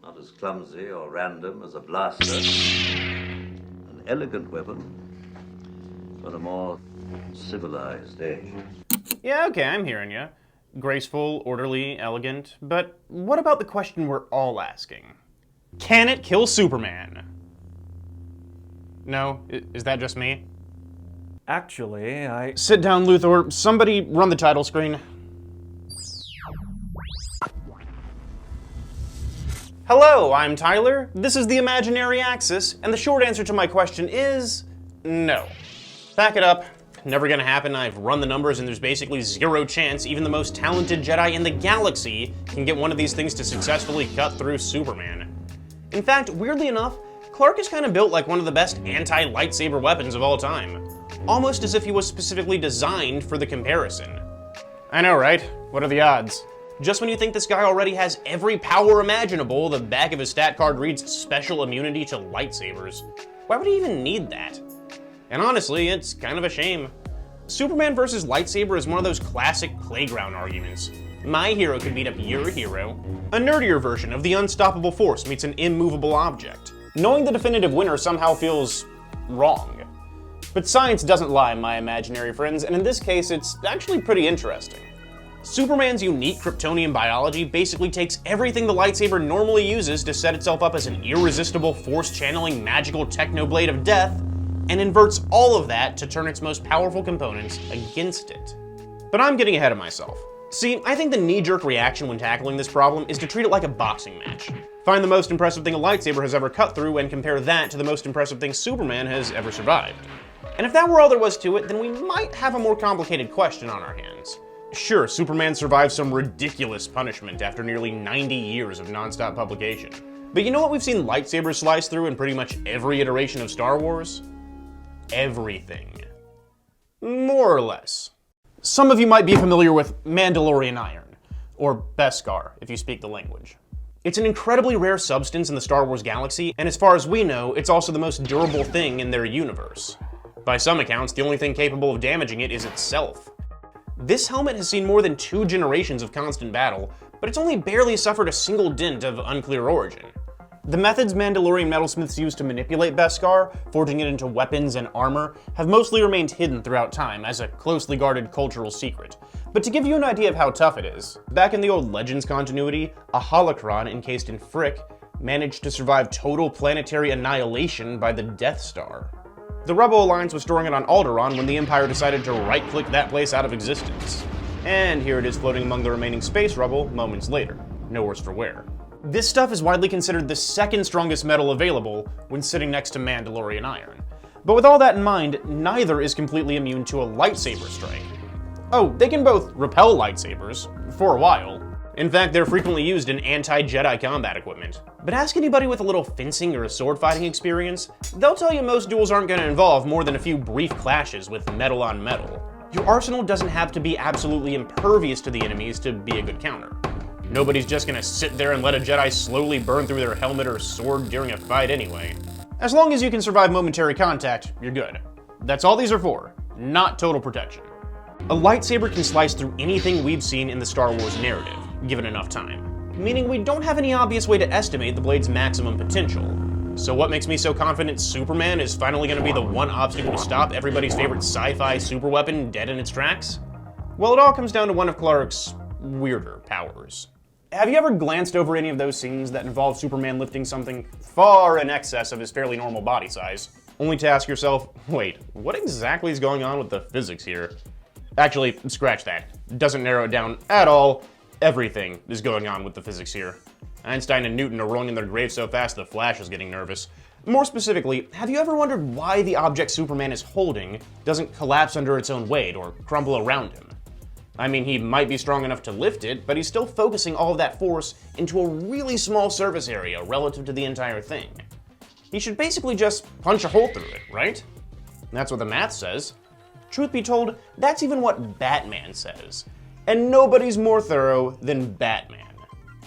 Not as clumsy or random as a blaster. An elegant weapon for a more civilized age. Yeah, okay, I'm hearing you. Graceful, orderly, elegant. But what about the question we're all asking? Can it kill Superman? No? Is that just me? Actually, I... Sit down, Luthor. Somebody run the title screen. Hello, I'm Tyler. This is the Imaginary Axis, and the short answer to my question is no. Back it up. Never gonna happen. I've run the numbers and there's basically zero chance even the most talented Jedi in the galaxy can get one of these things to successfully cut through Superman. In fact, weirdly enough, Clark is kind of built like one of the best anti-lightsaber weapons of all time. Almost as if he was specifically designed for the comparison. I know, right? What are the odds? Just when you think this guy already has every power imaginable, the back of his stat card reads special immunity to lightsabers. Why would he even need that? And honestly, it's kind of a shame. Superman versus lightsaber is one of those classic playground arguments. My hero could beat up your hero. A nerdier version of the unstoppable force meets an immovable object. Knowing the definitive winner somehow feels wrong. But science doesn't lie, my imaginary friends, and in this case, it's actually pretty interesting. Superman's unique Kryptonian biology basically takes everything the lightsaber normally uses to set itself up as an irresistible force-channeling magical technoblade of death, and inverts all of that to turn its most powerful components against it. But I'm getting ahead of myself. See, I think the knee-jerk reaction when tackling this problem is to treat it like a boxing match. Find the most impressive thing a lightsaber has ever cut through and compare that to the most impressive thing Superman has ever survived. And if that were all there was to it, then we might have a more complicated question on our hands. Sure, Superman survived some ridiculous punishment after nearly 90 years of non-stop publication. But you know what we've seen lightsabers slice through in pretty much every iteration of Star Wars? Everything. More or less. Some of you might be familiar with Mandalorian iron, or Beskar, if you speak the language. It's an incredibly rare substance in the Star Wars galaxy, and as far as we know, it's also the most durable thing in their universe. By some accounts, the only thing capable of damaging it is itself. This helmet has seen more than 2 generations of constant battle, but it's only barely suffered a single dint of unclear origin. The methods Mandalorian metalsmiths use to manipulate Beskar, forging it into weapons and armor, have mostly remained hidden throughout time as a closely guarded cultural secret. But to give you an idea of how tough it is, back in the old Legends continuity, a holocron encased in Frick managed to survive total planetary annihilation by the Death Star. The Rebel Alliance was storing it on Alderaan when the Empire decided to right-click that place out of existence. And here it is floating among the remaining space rubble moments later. No worse for wear. This stuff is widely considered the second strongest metal available when sitting next to Mandalorian iron. But with all that in mind, neither is completely immune to a lightsaber strike. Oh, they can both repel lightsabers, for a while. In fact, they're frequently used in anti-Jedi combat equipment. But ask anybody with a little fencing or sword fighting experience, they'll tell you most duels aren't going to involve more than a few brief clashes with metal on metal. Your arsenal doesn't have to be absolutely impervious to the enemies to be a good counter. Nobody's just gonna sit there and let a Jedi slowly burn through their helmet or sword during a fight anyway. As long as you can survive momentary contact, you're good. That's all these are for, not total protection. A lightsaber can slice through anything we've seen in the Star Wars narrative, given enough time. Meaning we don't have any obvious way to estimate the blade's maximum potential. So what makes me so confident Superman is finally gonna be the one obstacle to stop everybody's favorite sci-fi superweapon dead in its tracks? Well, it all comes down to one of Clark's weirder powers. Have you ever glanced over any of those scenes that involve Superman lifting something far in excess of his fairly normal body size, only to ask yourself, wait, what exactly is going on with the physics here? Actually, scratch that. Doesn't narrow it down at all. Everything is going on with the physics here. Einstein and Newton are rolling in their graves so fast the Flash is getting nervous. More specifically, have you ever wondered why the object Superman is holding doesn't collapse under its own weight or crumble around him? I mean, he might be strong enough to lift it, but he's still focusing all of that force into a really small surface area relative to the entire thing. He should basically just punch a hole through it, right? That's what the math says. Truth be told, that's even what Batman says. And nobody's more thorough than Batman.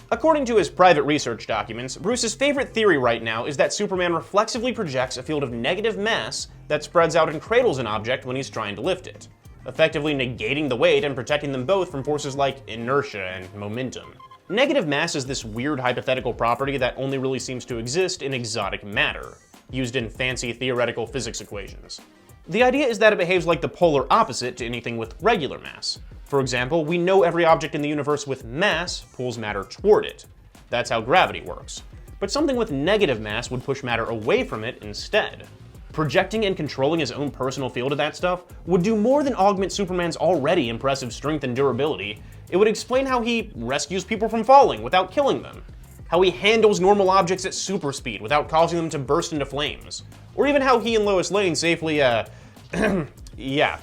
According to his private research documents, Bruce's favorite theory right now is that Superman reflexively projects a field of negative mass that spreads out and cradles an object when he's trying to lift it, effectively negating the weight and protecting them both from forces like inertia and momentum. Negative mass is this weird hypothetical property that only really seems to exist in exotic matter, used in fancy theoretical physics equations. The idea is that it behaves like the polar opposite to anything with regular mass. For example, we know every object in the universe with mass pulls matter toward it. That's how gravity works. But something with negative mass would push matter away from it instead. Projecting and controlling his own personal field of that stuff would do more than augment Superman's already impressive strength and durability. It would explain how he rescues people from falling without killing them, how he handles normal objects at super speed without causing them to burst into flames, or even how he and Lois Lane safely, yeah.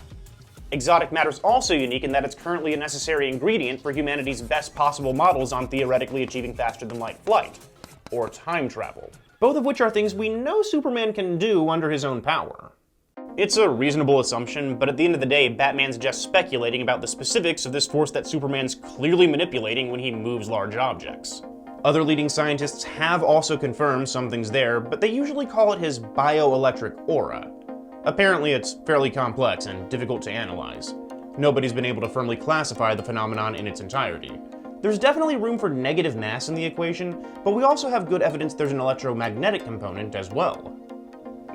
Exotic matter's also unique in that it's currently a necessary ingredient for humanity's best possible models on theoretically achieving faster-than-light flight, or time travel, both of which are things we know Superman can do under his own power. It's a reasonable assumption, but at the end of the day, Batman's just speculating about the specifics of this force that Superman's clearly manipulating when he moves large objects. Other leading scientists have also confirmed something's there, but they usually call it his bioelectric aura. Apparently, it's fairly complex and difficult to analyze. Nobody's been able to firmly classify the phenomenon in its entirety. There's definitely room for negative mass in the equation, but we also have good evidence there's an electromagnetic component as well.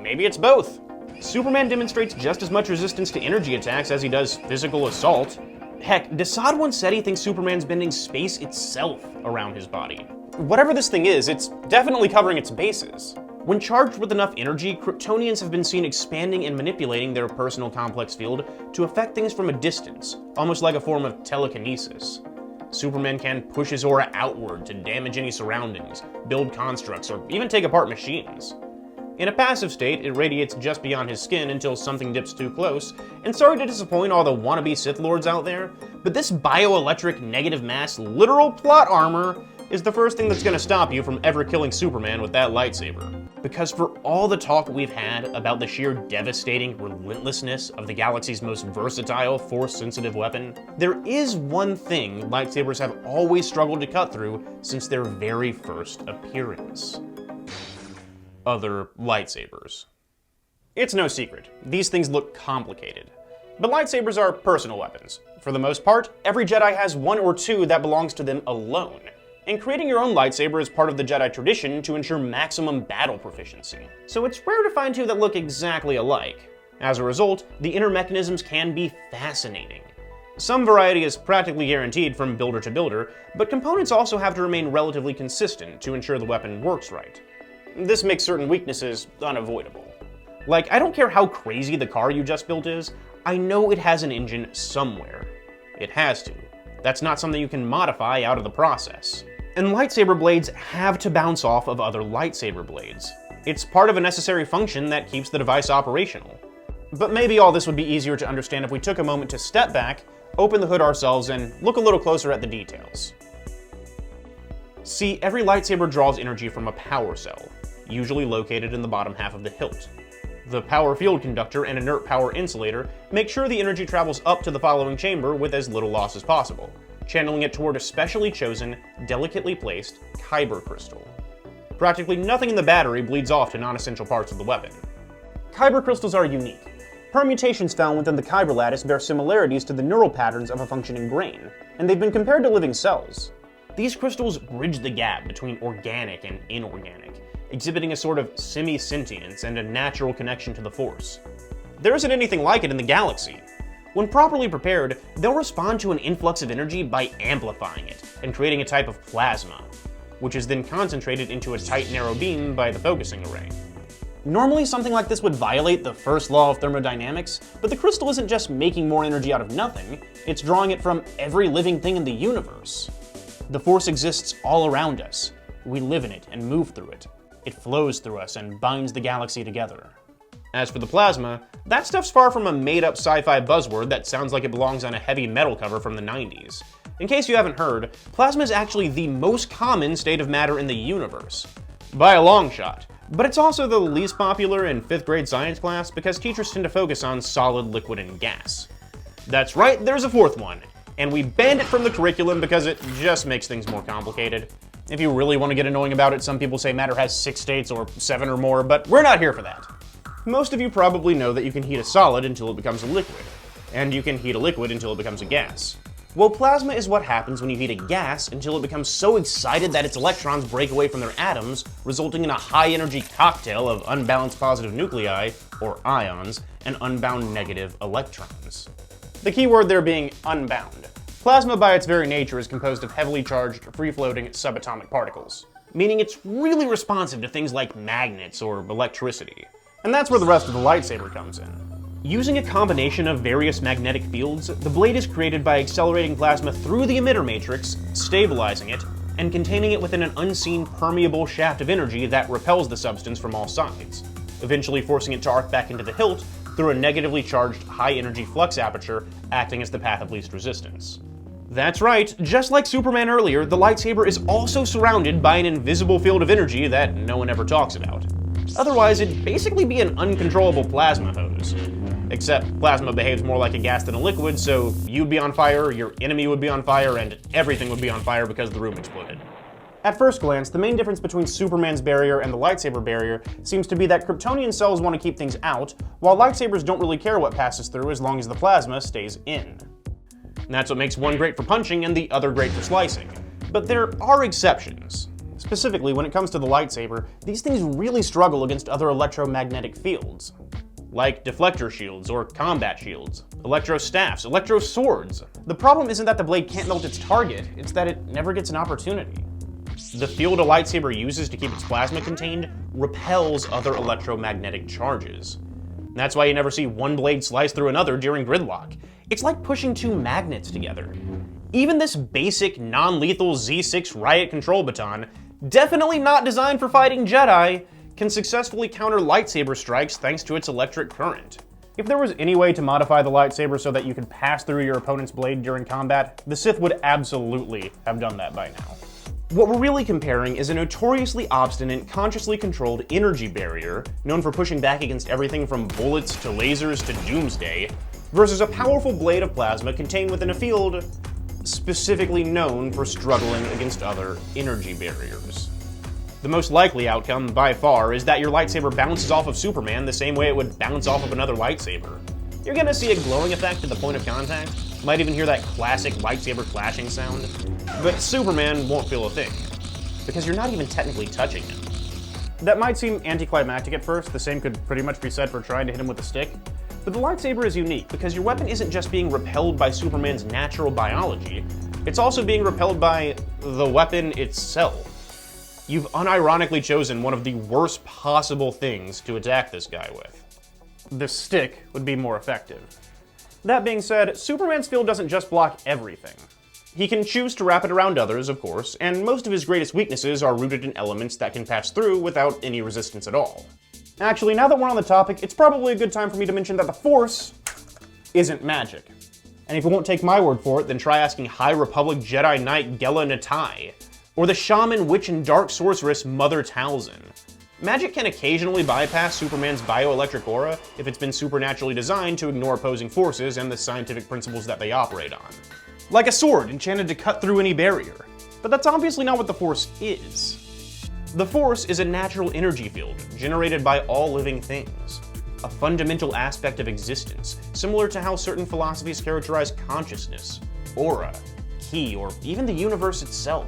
Maybe it's both. Superman demonstrates just as much resistance to energy attacks as he does physical assault. Heck, Desaad once said he thinks Superman's bending space itself around his body. Whatever this thing is, it's definitely covering its bases. When charged with enough energy, Kryptonians have been seen expanding and manipulating their personal complex field to affect things from a distance, almost like a form of telekinesis. Superman can push his aura outward to damage any surroundings, build constructs, or even take apart machines. In a passive state, it radiates just beyond his skin until something dips too close, and sorry to disappoint all the wannabe Sith Lords out there, but this bioelectric negative mass literal plot armor is the first thing that's going to stop you from ever killing Superman with that lightsaber. Because for all the talk we've had about the sheer devastating relentlessness of the galaxy's most versatile, force-sensitive weapon, there is one thing lightsabers have always struggled to cut through since their very first appearance. Other lightsabers. It's no secret, these things look complicated. But lightsabers are personal weapons. For the most part, every Jedi has one or two that belongs to them alone. And creating your own lightsaber is part of the Jedi tradition to ensure maximum battle proficiency. So it's rare to find two that look exactly alike. As a result, the inner mechanisms can be fascinating. Some variety is practically guaranteed from builder to builder, but components also have to remain relatively consistent to ensure the weapon works right. This makes certain weaknesses unavoidable. Like, I don't care how crazy the car you just built is, I know it has an engine somewhere. It has to. That's not something you can modify out of the process. And lightsaber blades have to bounce off of other lightsaber blades. It's part of a necessary function that keeps the device operational. But maybe all this would be easier to understand if we took a moment to step back, open the hood ourselves, and look a little closer at the details. See, every lightsaber draws energy from a power cell, usually located in the bottom half of the hilt. The power field conductor and inert power insulator make sure the energy travels up to the following chamber with as little loss as possible, channeling it toward a specially chosen, delicately placed kyber crystal. Practically nothing in the battery bleeds off to non-essential parts of the weapon. Kyber crystals are unique. Permutations found within the kyber lattice bear similarities to the neural patterns of a functioning brain, and they've been compared to living cells. These crystals bridge the gap between organic and inorganic, exhibiting a sort of semi-sentience and a natural connection to the Force. There isn't anything like it in the galaxy. When properly prepared, they'll respond to an influx of energy by amplifying it and creating a type of plasma, which is then concentrated into a tight, narrow beam by the focusing array. Normally, something like this would violate the first law of thermodynamics, but the crystal isn't just making more energy out of nothing, it's drawing it from every living thing in the universe. The Force exists all around us. We live in it and move through it. It flows through us and binds the galaxy together. As for the plasma, that stuff's far from a made-up sci-fi buzzword that sounds like it belongs on a heavy metal cover from the 90s. In case you haven't heard, plasma is actually the most common state of matter in the universe. By a long shot. But it's also the least popular in 5th grade science class because teachers tend to focus on solid, liquid, and gas. That's right, there's a fourth one. And we banned it from the curriculum because it just makes things more complicated. If you really want to get annoying about it, some people say matter has 6 states or 7 or more, but we're not here for that. Most of you probably know that you can heat a solid until it becomes a liquid, and you can heat a liquid until it becomes a gas. Well, plasma is what happens when you heat a gas until it becomes so excited that its electrons break away from their atoms, resulting in a high-energy cocktail of unbalanced positive nuclei, or ions, and unbound negative electrons. The key word there being unbound. Plasma by its very nature is composed of heavily charged, free-floating subatomic particles, meaning it's really responsive to things like magnets or electricity. And that's where the rest of the lightsaber comes in. Using a combination of various magnetic fields, the blade is created by accelerating plasma through the emitter matrix, stabilizing it, and containing it within an unseen permeable shaft of energy that repels the substance from all sides, eventually forcing it to arc back into the hilt through a negatively charged high-energy flux aperture acting as the path of least resistance. That's right, just like Superman earlier, the lightsaber is also surrounded by an invisible field of energy that no one ever talks about. Otherwise, it'd basically be an uncontrollable plasma hose. Except plasma behaves more like a gas than a liquid, so you'd be on fire, your enemy would be on fire, and everything would be on fire because the room exploded. At first glance, the main difference between Superman's barrier and the lightsaber barrier seems to be that Kryptonian cells want to keep things out, while lightsabers don't really care what passes through as long as the plasma stays in. And that's what makes one great for punching and the other great for slicing. But there are exceptions. Specifically, when it comes to the lightsaber, these things really struggle against other electromagnetic fields, like deflector shields or combat shields, electro staffs, electro swords. The problem isn't that the blade can't melt its target, it's that it never gets an opportunity. The field a lightsaber uses to keep its plasma contained repels other electromagnetic charges. That's why you never see one blade slice through another during gridlock. It's like pushing two magnets together. Even this basic, non-lethal Z6 riot control baton, definitely not designed for fighting Jedi, can successfully counter lightsaber strikes thanks to its electric current. If there was any way to modify the lightsaber so that you could pass through your opponent's blade during combat, the Sith would absolutely have done that by now. What we're really comparing is a notoriously obstinate, consciously controlled energy barrier, known for pushing back against everything from bullets to lasers to doomsday, versus a powerful blade of plasma contained within a field specifically known for struggling against other energy barriers. The most likely outcome, by far, is that your lightsaber bounces off of Superman the same way it would bounce off of another lightsaber. You're gonna see a glowing effect at the point of contact, might even hear that classic lightsaber clashing sound, but Superman won't feel a thing, because you're not even technically touching him. That might seem anticlimactic at first, the same could pretty much be said for trying to hit him with a stick, but the lightsaber is unique because your weapon isn't just being repelled by Superman's natural biology, it's also being repelled by the weapon itself. You've unironically chosen one of the worst possible things to attack this guy with. The stick would be more effective. That being said, Superman's field doesn't just block everything. He can choose to wrap it around others, of course, and most of his greatest weaknesses are rooted in elements that can pass through without any resistance at all. Actually, now that we're on the topic, it's probably a good time for me to mention that the Force isn't magic. And if you won't take my word for it, then try asking High Republic Jedi Knight Gela Natai, or the Shaman Witch and Dark Sorceress Mother Talzin. Magic can occasionally bypass Superman's bioelectric aura if it's been supernaturally designed to ignore opposing forces and the scientific principles that they operate on. Like a sword enchanted to cut through any barrier. But that's obviously not what the Force is. The Force is a natural energy field generated by all living things. A fundamental aspect of existence, similar to how certain philosophies characterize consciousness, aura, ki, or even the universe itself.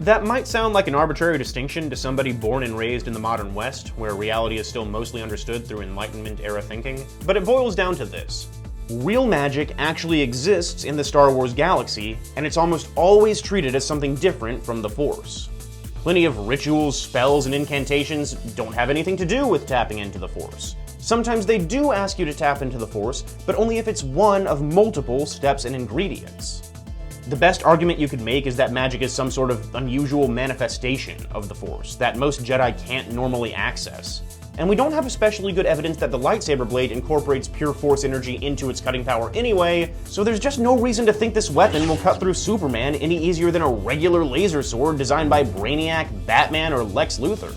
That might sound like an arbitrary distinction to somebody born and raised in the modern West, where reality is still mostly understood through Enlightenment-era thinking, but it boils down to this. Real magic actually exists in the Star Wars galaxy, and it's almost always treated as something different from the Force. Plenty of rituals, spells, and incantations don't have anything to do with tapping into the Force. Sometimes they do ask you to tap into the Force, but only if it's one of multiple steps and ingredients. The best argument you could make is that magic is some sort of unusual manifestation of the Force that most Jedi can't normally access. And we don't have especially good evidence that the lightsaber blade incorporates pure Force energy into its cutting power anyway, so there's just no reason to think this weapon will cut through Superman any easier than a regular laser sword designed by Brainiac, Batman, or Lex Luthor.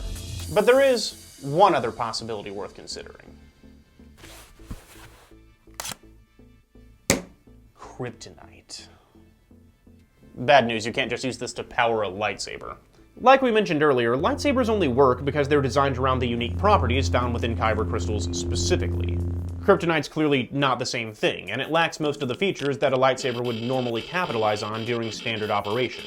But there is one other possibility worth considering. Kryptonite. Bad news, you can't just use this to power a lightsaber. Like we mentioned earlier, lightsabers only work because they're designed around the unique properties found within kyber crystals specifically. Kryptonite's clearly not the same thing, and it lacks most of the features that a lightsaber would normally capitalize on during standard operation.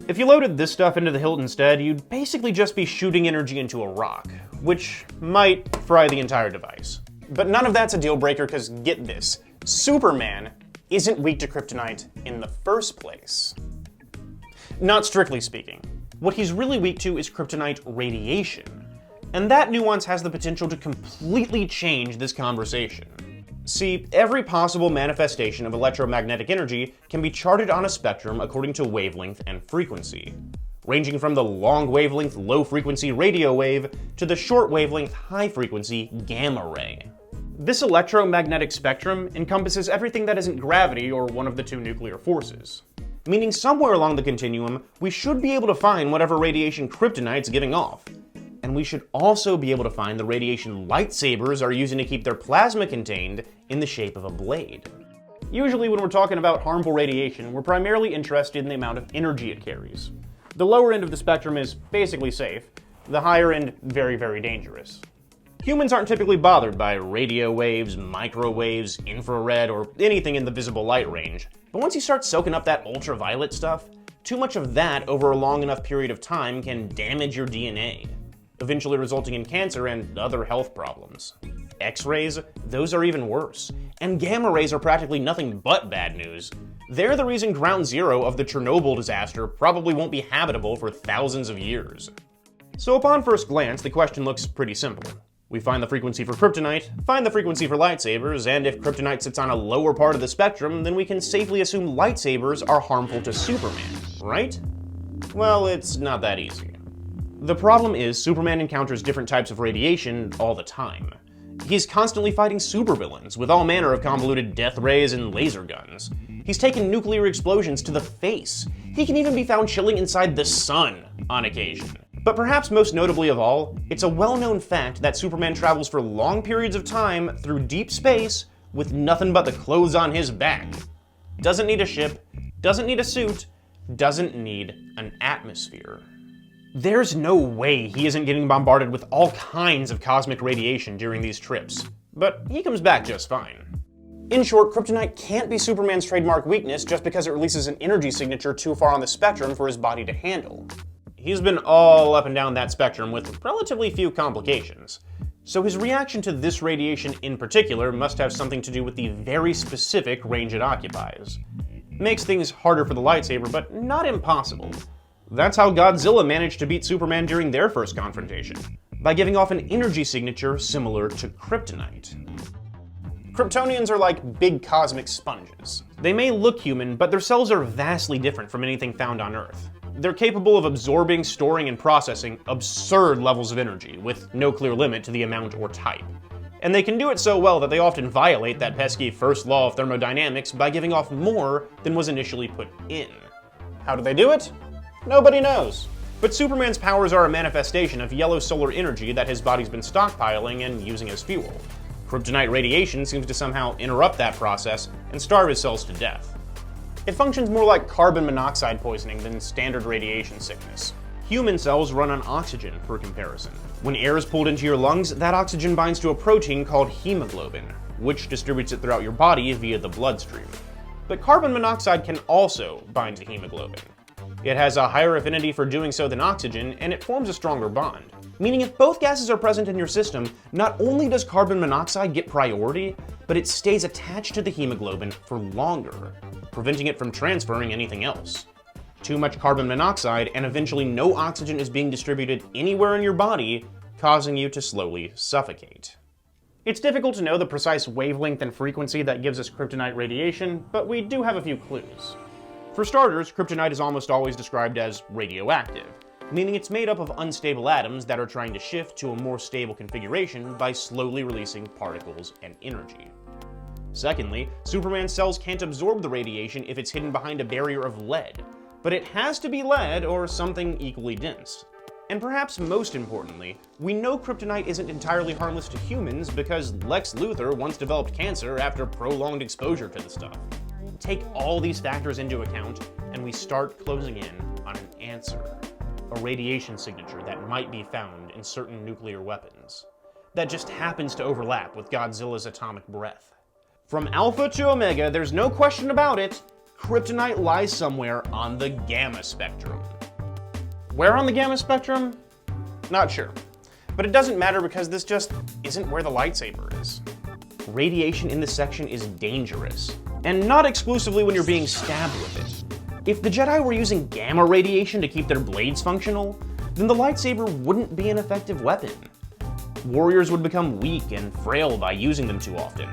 If you loaded this stuff into the hilt instead, you'd basically just be shooting energy into a rock, which might fry the entire device. But none of that's a deal breaker, because get this, Superman isn't weak to kryptonite in the first place. Not strictly speaking. What he's really weak to is kryptonite radiation. And that nuance has the potential to completely change this conversation. See, every possible manifestation of electromagnetic energy can be charted on a spectrum according to wavelength and frequency, ranging from the long wavelength low frequency radio wave to the short wavelength high frequency gamma ray. This electromagnetic spectrum encompasses everything that isn't gravity or one of the two nuclear forces, meaning somewhere along the continuum we should be able to find whatever radiation kryptonite's giving off. And we should also be able to find the radiation lightsabers are using to keep their plasma contained in the shape of a blade. Usually when we're talking about harmful radiation, we're primarily interested in the amount of energy it carries. The lower end of the spectrum is basically safe, the higher end very, very dangerous. Humans aren't typically bothered by radio waves, microwaves, infrared, or anything in the visible light range. But once you start soaking up that ultraviolet stuff, too much of that over a long enough period of time can damage your DNA, eventually resulting in cancer and other health problems. X-rays, those are even worse. And gamma rays are practically nothing but bad news. They're the reason Ground Zero of the Chernobyl disaster probably won't be habitable for thousands of years. So upon first glance, the question looks pretty simple. We find the frequency for kryptonite, find the frequency for lightsabers, and if kryptonite sits on a lower part of the spectrum, then we can safely assume lightsabers are harmful to Superman, right? Well, it's not that easy. The problem is Superman encounters different types of radiation all the time. He's constantly fighting supervillains with all manner of convoluted death rays and laser guns. He's taken nuclear explosions to the face. He can even be found chilling inside the sun on occasion. But perhaps most notably of all, it's a well-known fact that Superman travels for long periods of time through deep space with nothing but the clothes on his back. Doesn't need a ship, doesn't need a suit, doesn't need an atmosphere. There's no way he isn't getting bombarded with all kinds of cosmic radiation during these trips, but he comes back just fine. In short, kryptonite can't be Superman's trademark weakness just because it releases an energy signature too far on the spectrum for his body to handle. He's been all up and down that spectrum with relatively few complications, so his reaction to this radiation in particular must have something to do with the very specific range it occupies. Makes things harder for the lightsaber, but not impossible. That's how Godzilla managed to beat Superman during their first confrontation, by giving off an energy signature similar to kryptonite. Kryptonians are like big cosmic sponges. They may look human, but their cells are vastly different from anything found on Earth. They're capable of absorbing, storing, and processing absurd levels of energy, with no clear limit to the amount or type. And they can do it so well that they often violate that pesky first law of thermodynamics by giving off more than was initially put in. How do they do it? Nobody knows. But Superman's powers are a manifestation of yellow solar energy that his body's been stockpiling and using as fuel. Kryptonite radiation seems to somehow interrupt that process and starve his cells to death. It functions more like carbon monoxide poisoning than standard radiation sickness. Human cells run on oxygen, for comparison. When air is pulled into your lungs, that oxygen binds to a protein called hemoglobin, which distributes it throughout your body via the bloodstream. But carbon monoxide can also bind to hemoglobin. It has a higher affinity for doing so than oxygen, and it forms a stronger bond. Meaning if both gases are present in your system, not only does carbon monoxide get priority, but it stays attached to the hemoglobin for longer, preventing it from transferring anything else. Too much carbon monoxide, and eventually no oxygen is being distributed anywhere in your body, causing you to slowly suffocate. It's difficult to know the precise wavelength and frequency that gives us kryptonite radiation, but we do have a few clues. For starters, kryptonite is almost always described as radioactive, meaning it's made up of unstable atoms that are trying to shift to a more stable configuration by slowly releasing particles and energy. Secondly, Superman's cells can't absorb the radiation if it's hidden behind a barrier of lead, but it has to be lead or something equally dense. And perhaps most importantly, we know kryptonite isn't entirely harmless to humans because Lex Luthor once developed cancer after prolonged exposure to the stuff. Take all these factors into account, and we start closing in on an answer. A radiation signature that might be found in certain nuclear weapons. that just happens to overlap with Godzilla's atomic breath. From Alpha to Omega, there's no question about it, Kryptonite lies somewhere on the gamma spectrum. Where on the gamma spectrum? Not sure. But it doesn't matter because this just isn't where the lightsaber is. Radiation in this section is dangerous, and not exclusively when you're being stabbed with it. If the Jedi were using gamma radiation to keep their blades functional, then the lightsaber wouldn't be an effective weapon. Warriors would become weak and frail by using them too often.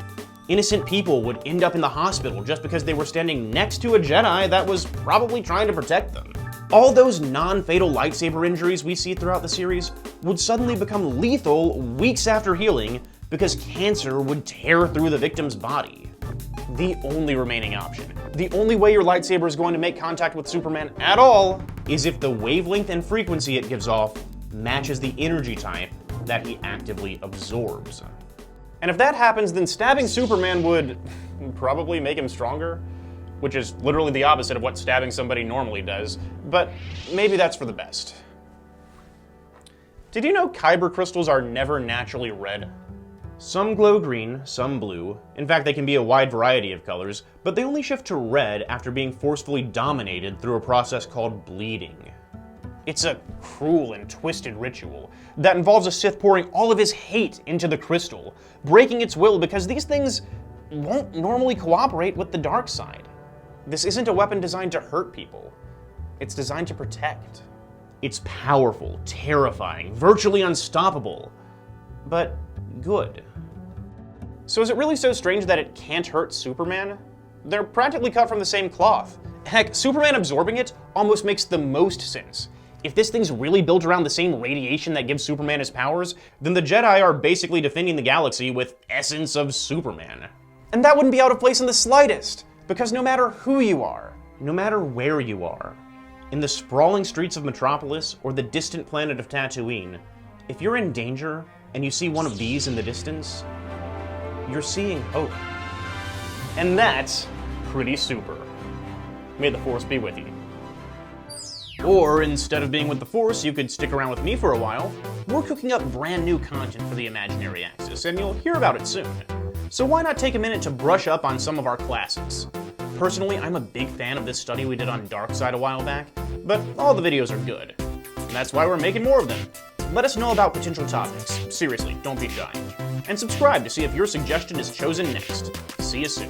Innocent people would end up in the hospital just because they were standing next to a Jedi that was probably trying to protect them. All those non-fatal lightsaber injuries we see throughout the series would suddenly become lethal weeks after healing because cancer would tear through the victim's body. The only remaining option, the only way your lightsaber is going to make contact with Superman at all, is if the wavelength and frequency it gives off matches the energy type that he actively absorbs. And if that happens, then stabbing Superman would probably make him stronger, which is literally the opposite of what stabbing somebody normally does, but maybe that's for the best. Did you know kyber crystals are never naturally red? Some glow green, some blue. In fact, they can be a wide variety of colors, but they only shift to red after being forcefully dominated through a process called bleeding. It's a cruel and twisted ritual that involves a Sith pouring all of his hate into the crystal, breaking its will because these things won't normally cooperate with the dark side. This isn't a weapon designed to hurt people. It's designed to protect. It's powerful, terrifying, virtually unstoppable, but good. So is it really so strange that it can't hurt Superman? They're practically cut from the same cloth. Heck, Superman absorbing it almost makes the most sense. If this thing's really built around the same radiation that gives Superman his powers, then the Jedi are basically defending the galaxy with essence of Superman. And that wouldn't be out of place in the slightest, because no matter who you are, no matter where you are, in the sprawling streets of Metropolis or the distant planet of Tatooine, if you're in danger and you see one of these in the distance, you're seeing hope. And that's pretty super. May the Force be with you. Or, instead of being with the Force, you could stick around with me for a while. We're cooking up brand new content for the Imaginary Axis, and you'll hear about it soon. So why not take a minute to brush up on some of our classics? Personally, I'm a big fan of this study we did on Darkseid a while back, but all the videos are good. And that's why we're making more of them. Let us know about potential topics. Seriously, don't be shy. And subscribe to see if your suggestion is chosen next. See you soon.